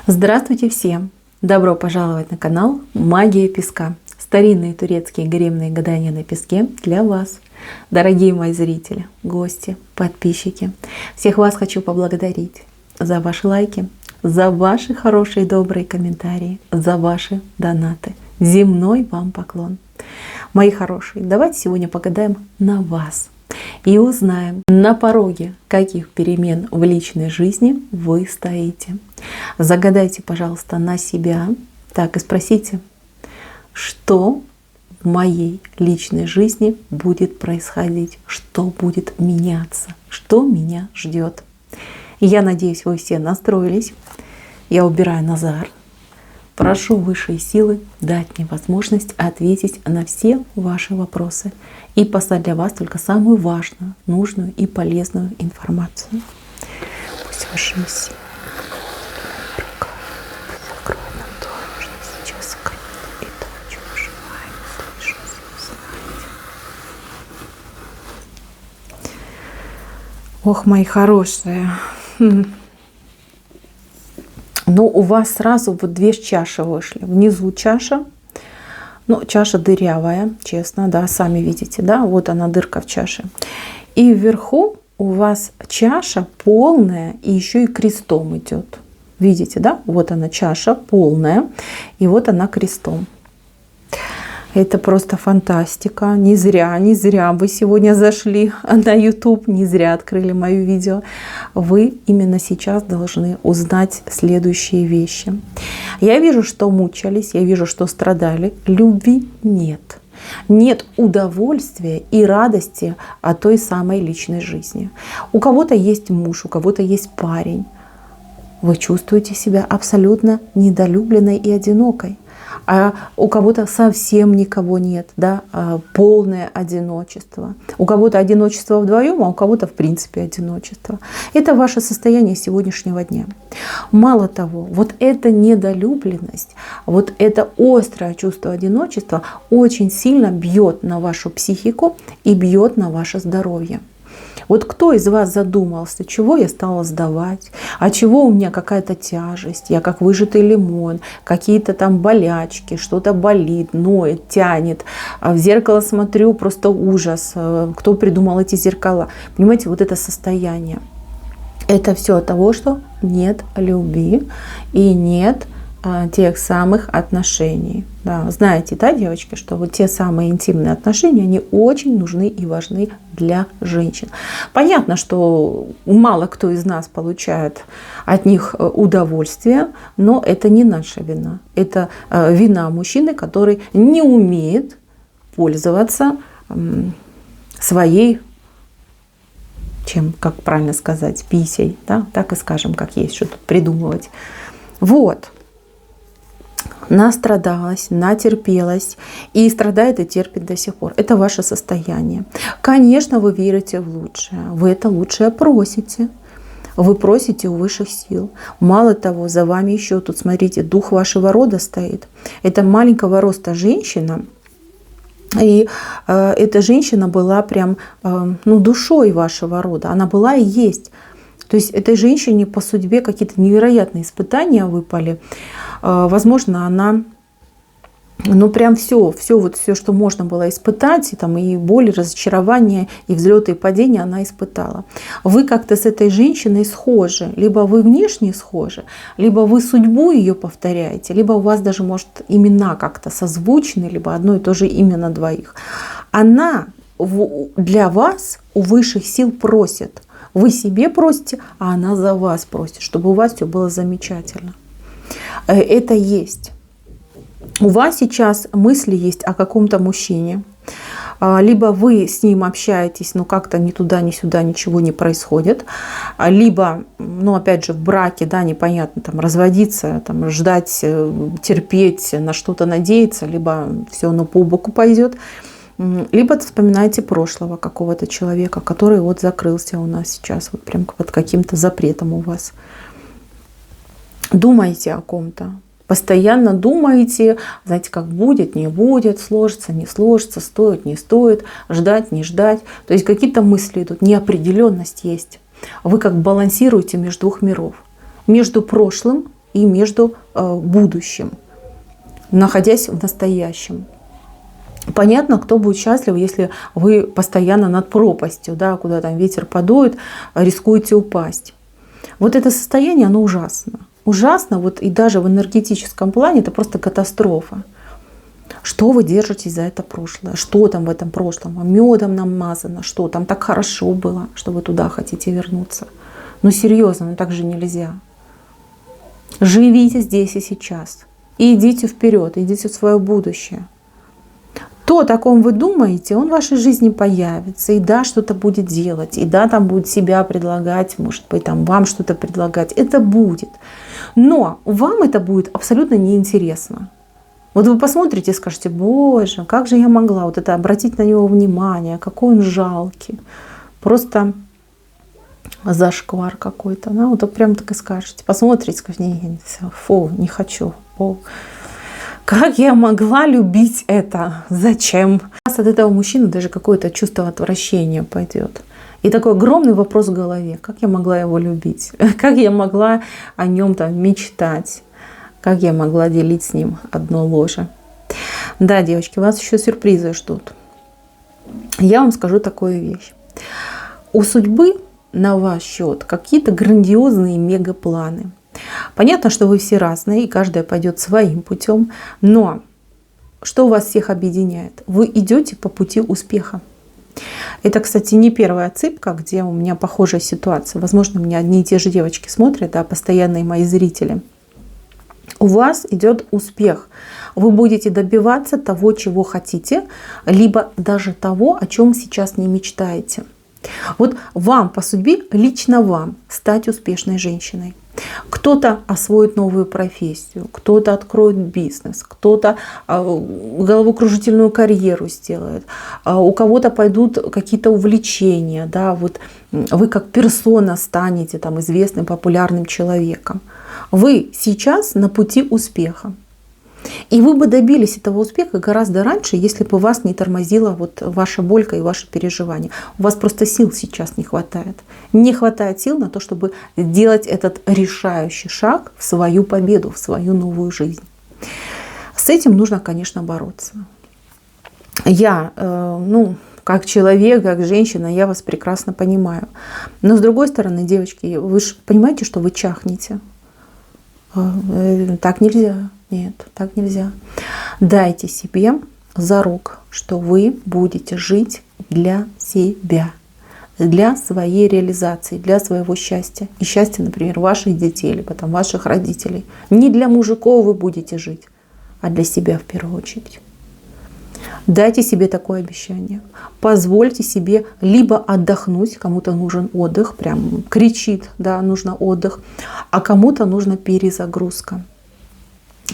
Здравствуйте всем! Добро пожаловать на канал Магия Песка. Старинные турецкие гаремные гадания на песке для вас. Дорогие мои зрители, гости, подписчики. Всех вас хочу поблагодарить за ваши лайки, за ваши хорошие добрые комментарии, за ваши донаты. Земной вам поклон. Мои хорошие, давайте сегодня погадаем на вас. И узнаем, на пороге каких перемен в личной жизни вы стоите. Загадайте, пожалуйста, на себя. Так, и спросите, что в моей личной жизни будет происходить, что будет меняться, что меня ждет. Я надеюсь, вы все настроились. Я убираю Назар. Прошу высшие силы дать мне возможность ответить на все ваши вопросы и послать для вас только самую важную, нужную и полезную информацию. Пусть высшие силы закроют нам то, что сейчас скрыто, и то, о чем мы желаем слышать и узнать. Ох, мои хорошие! Но у вас сразу вот две чаши вышли. Внизу чаша, ну, чаша дырявая, честно, да, сами видите, да, вот она, дырка в чаше. И вверху у вас чаша полная и еще и крестом идет. Видите, да, вот она чаша полная, и вот она крестом. Это просто фантастика. Не зря вы сегодня зашли на YouTube, не зря открыли мое видео. Вы именно сейчас должны узнать следующие вещи. Я вижу, что мучались, я вижу, что страдали. Любви нет. Нет удовольствия и радости от той самой личной жизни. У кого-то есть муж, у кого-то есть парень. Вы чувствуете себя абсолютно недолюбленной и одинокой. А у кого-то совсем никого нет, да, полное одиночество. У кого-то одиночество вдвоем, а у кого-то в принципе одиночество. Это ваше состояние сегодняшнего дня. Мало того, вот эта недолюбленность, вот это острое чувство одиночества очень сильно бьет на вашу психику и бьет на ваше здоровье. Вот кто из вас задумался, чего я стала сдавать, а чего у меня какая-то тяжесть, я как выжатый лимон, какие-то там болячки, что-то болит, ноет, тянет, а в зеркало смотрю, просто ужас, кто придумал эти зеркала. Понимаете, вот это состояние. Это все от того, что нет любви и нет тех самых отношений. Да, знаете, да, девочки, что вот те самые интимные отношения, они очень нужны и важны для женщин. Понятно, что мало кто из нас получает от них удовольствие, но это не наша вина. Это вина мужчины, который не умеет пользоваться своей, чем, как правильно сказать, писей. Да? Так и скажем, как есть, что тут придумывать. Вот. Настрадалась, натерпелась и страдает и терпит до сих пор. Это ваше состояние. Конечно, вы верите в лучшее. Вы это лучшее просите. Вы просите у высших сил. Мало того, за вами еще тут, смотрите, дух вашего рода стоит. Это маленького роста женщина. И эта женщина была прям душой вашего рода. Она была и есть. То есть этой женщине по судьбе какие-то невероятные испытания выпали. Возможно, она, прям все, что можно было испытать, и, там, и боль, и разочарование, и взлеты, и падения она испытала. Вы как-то с этой женщиной схожи. Либо вы внешне схожи, либо вы судьбу ее повторяете, либо у вас даже, может, имена как-то созвучны, либо одно и то же имя на двоих. Она для вас у высших сил просит. Вы себе просите, а она за вас просит, чтобы у вас все было замечательно. Это есть. У вас сейчас мысли есть о каком-то мужчине. Либо вы с ним общаетесь, но как-то ни туда, ни сюда ничего не происходит. Либо, опять же, в браке, да, непонятно, там, разводиться, там, ждать, терпеть, на что-то надеяться, либо все оно по боку пойдет. Либо вспоминайте прошлого какого-то человека, который вот закрылся у нас сейчас, вот прям под каким-то запретом у вас. Думайте о ком-то. Постоянно думаете, знаете, как будет, не будет, сложится, не сложится, стоит, не стоит, ждать, не ждать. То есть какие-то мысли идут, неопределенность есть. Вы как балансируете между двух миров. Между прошлым и между будущим, находясь в настоящем. Понятно, кто будет счастлив, если вы постоянно над пропастью, да, куда там ветер подует, рискуете упасть. Вот это состояние, оно ужасно. Ужасно, вот и даже в энергетическом плане это просто катастрофа. Что вы держитесь за это прошлое? Что там в этом прошлом? Медом намазано? Что там так хорошо было, что вы туда хотите вернуться? Ну серьезно, ну так же нельзя. Живите здесь и сейчас. И идите вперед, идите в свое будущее. То, о ком вы думаете, он в вашей жизни появится. И да, что-то будет делать. И да, там будет себя предлагать, может быть, там вам что-то предлагать. Это будет. Но вам это будет абсолютно неинтересно. Вот вы посмотрите и скажете: боже, как же я могла вот это обратить на него внимание, какой он жалкий. Просто зашквар какой-то. Да? Вот прям так и скажете. Посмотрите, скажете: фу, не хочу. Фу. Как я могла любить это? Зачем? У вас от этого мужчины даже какое-то чувство отвращения пойдет. И такой огромный вопрос в голове: как я могла его любить? Как я могла о нем там мечтать? Как я могла делить с ним одно ложе? Да, девочки, вас еще сюрпризы ждут. Я вам скажу такую вещь. У судьбы на ваш счет какие-то грандиозные мегапланы. Понятно, что вы все разные, и каждая пойдет своим путем. Но что вас всех объединяет? Вы идете по пути успеха. Это, кстати, не первая отсыпка, где у меня похожая ситуация. Возможно, меня одни и те же девочки смотрят, да, постоянные мои зрители. У вас идет успех. Вы будете добиваться того, чего хотите, либо даже того, о чем сейчас не мечтаете. Вот вам по судьбе, лично вам, стать успешной женщиной. Кто-то освоит новую профессию, кто-то откроет бизнес, кто-то головокружительную карьеру сделает, у кого-то пойдут какие-то увлечения, да, вот вы как персона станете там известным, популярным человеком. Вы сейчас на пути успеха. И вы бы добились этого успеха гораздо раньше, если бы вас не тормозила вот ваша болька и ваши переживания. У вас просто сил сейчас не хватает. Не хватает сил на то, чтобы сделать этот решающий шаг в свою победу, в свою новую жизнь. С этим нужно, конечно, бороться. Я, как человек, как женщина, я вас прекрасно понимаю. Но с другой стороны, девочки, вы же понимаете, что вы чахнете. Так нельзя. Нет, так нельзя. Дайте себе зарок, что вы будете жить для себя, для своей реализации, для своего счастья. И счастья, например, ваших детей, либо там ваших родителей. Не для мужиков вы будете жить, а для себя в первую очередь. Дайте себе такое обещание. Позвольте себе либо отдохнуть, кому-то нужен отдых, прям кричит, да, нужно отдых, а кому-то нужна перезагрузка.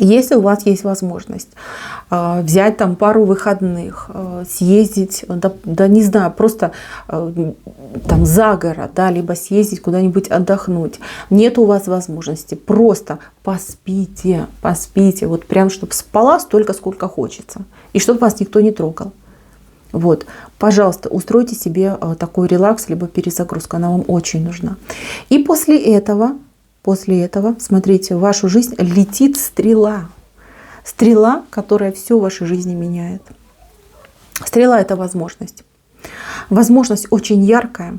Если у вас есть возможность взять там пару выходных, съездить, да не знаю, просто там за город, да, либо съездить куда-нибудь отдохнуть. Нет у вас возможности, просто поспите, вот прям, чтобы спала столько, сколько хочется. И чтобы вас никто не трогал. Вот, пожалуйста, устройте себе такой релакс, либо перезагрузку, она вам очень нужна. И после этого, смотрите, в вашу жизнь летит стрела. Стрела, которая все в вашей жизни меняет. Стрела — это возможность. Возможность очень яркая.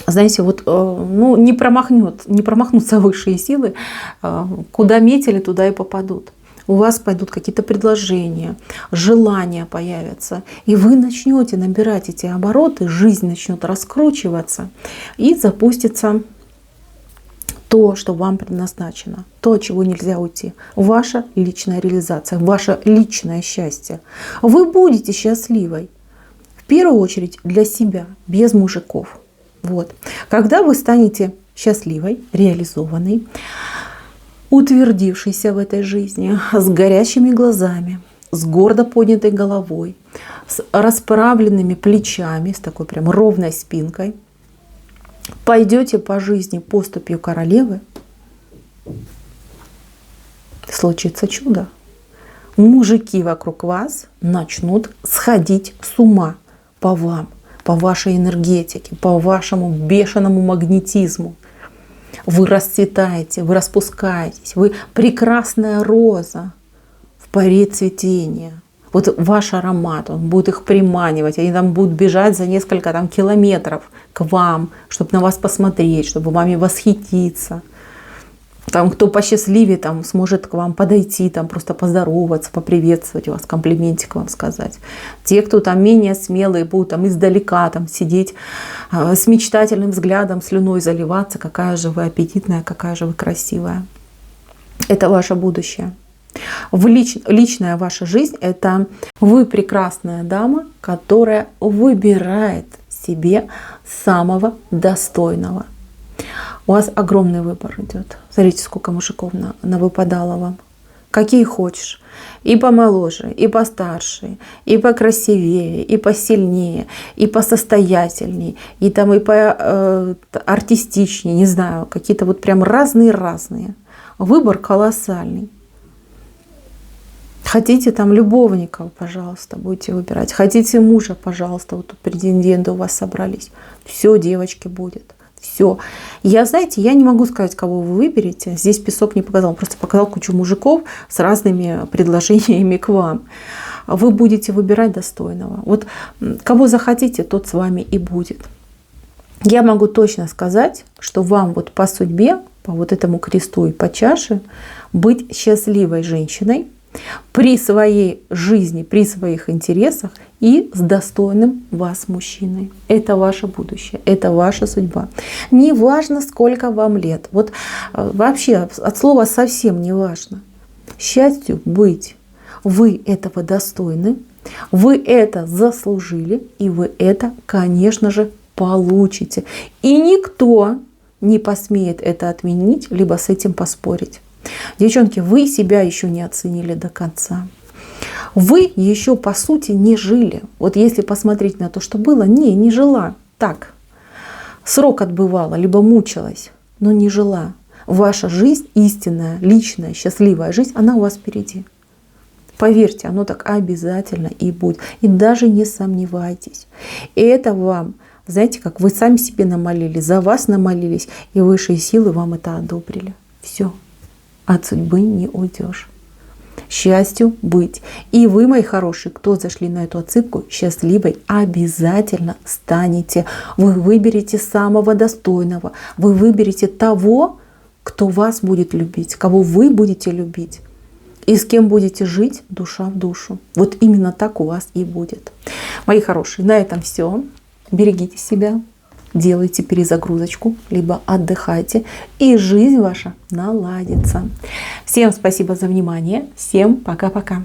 Знаете, вот не промахнутся высшие силы. Куда метили, туда и попадут. У вас пойдут какие-то предложения, желания появятся. И вы начнете набирать эти обороты, жизнь начнет раскручиваться и запустится то, что вам предназначено, то, от чего нельзя уйти. Ваша личная реализация, ваше личное счастье. Вы будете счастливой. В первую очередь для себя, без мужиков. Вот. Когда вы станете счастливой, реализованной, утвердившейся в этой жизни, с горящими глазами, с гордо поднятой головой, с расправленными плечами, с такой прям ровной спинкой, пойдете по жизни поступью королевы, случится чудо. Мужики вокруг вас начнут сходить с ума по вам, по вашей энергетике, по вашему бешеному магнетизму. Вы расцветаете, вы распускаетесь, вы прекрасная роза в поре цветения. Вот ваш аромат, он будет их приманивать, они там будут бежать за несколько там километров к вам, чтобы на вас посмотреть, чтобы вами восхититься. Там, кто посчастливее, там, сможет к вам подойти, там, просто поздороваться, поприветствовать вас, комплиментик вам сказать. Те, кто там менее смелые, будут там издалека там, сидеть с мечтательным взглядом, слюной заливаться. Какая же вы аппетитная, какая же вы красивая. Это ваше будущее. Личная ваша жизнь — это вы прекрасная дама, которая выбирает себе самого достойного. У вас огромный выбор идет. Смотрите, сколько мужиков навыпадало вам. Какие хочешь. И помоложе, и постарше, и покрасивее, и посильнее, и посостоятельнее, и там и по артистичнее, не знаю, какие-то вот прям разные-разные. Выбор колоссальный. Хотите там любовников, пожалуйста, будете выбирать. Хотите мужа, пожалуйста, вот тут претенденты у вас собрались. Все, девочки, будет. Все. Знаете, я не могу сказать, кого вы выберете. Здесь песок не показал. Он просто показал кучу мужиков с разными предложениями к вам. Вы будете выбирать достойного. Вот кого захотите, тот с вами и будет. Я могу точно сказать, что вам вот по судьбе, по вот этому кресту и по чаше, быть счастливой женщиной при своей жизни, при своих интересах и с достойным вас мужчиной. Это ваше будущее, это ваша судьба. Не важно, сколько вам лет. Вот вообще от слова совсем не важно. Счастью быть. Вы этого достойны, вы это заслужили, и вы это, конечно же, получите. И никто не посмеет это отменить, либо с этим поспорить. Девчонки, вы себя еще не оценили до конца. Вы еще, по сути, не жили. Вот если посмотреть на то, что было, не жила. Так, срок отбывала, либо мучилась, но не жила. Ваша жизнь, истинная, личная, счастливая жизнь, она у вас впереди. Поверьте, оно так обязательно и будет. И даже не сомневайтесь. И это вам, знаете, как вы сами себе намолили, за вас намолились, и высшие силы вам это одобрили. Все. От судьбы не уйдешь. Счастью быть. И вы, мои хорошие, кто зашли на эту отсыпку, счастливой обязательно станете. Вы выберете самого достойного. Вы выберете того, кто вас будет любить, кого вы будете любить. И с кем будете жить душа в душу. Вот именно так у вас и будет. Мои хорошие, на этом все. Берегите себя. Делайте перезагрузочку, либо отдыхайте, и жизнь ваша наладится. Всем спасибо за внимание. Всем пока-пока.